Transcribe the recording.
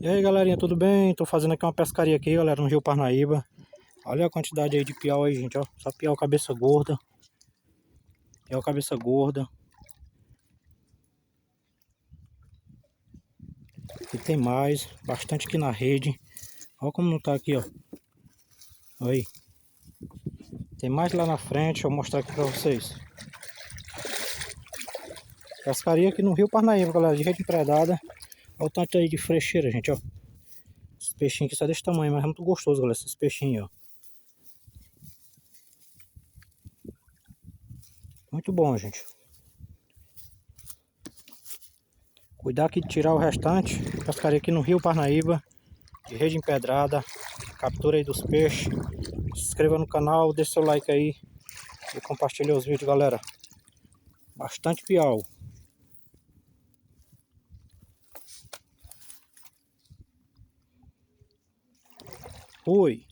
E aí galerinha, tudo bem? Tô fazendo aqui uma pescaria aqui, galera, no Rio Parnaíba. Olha a quantidade aí de piau aí, gente, ó. Só piau cabeça gorda. Piau cabeça gorda. E tem mais, bastante aqui na rede. Olha como não tá aqui, ó. Aí. Tem mais lá na frente, deixa eu mostrar aqui pra vocês. Pescaria aqui no Rio Parnaíba, galera, de rede empredada. Olha o tanto aí de frecheira, gente, ó. Esses peixinhos aqui só desse tamanho, mas é muito gostoso, galera, esses peixinhos, ó. Muito bom, gente. Cuidar aqui de tirar o restante. Pescaria aqui no Rio Parnaíba, de rede empedrada. Captura aí dos peixes. Se inscreva no canal, deixe seu like aí e compartilhe os vídeos, galera. Bastante piau. Fui.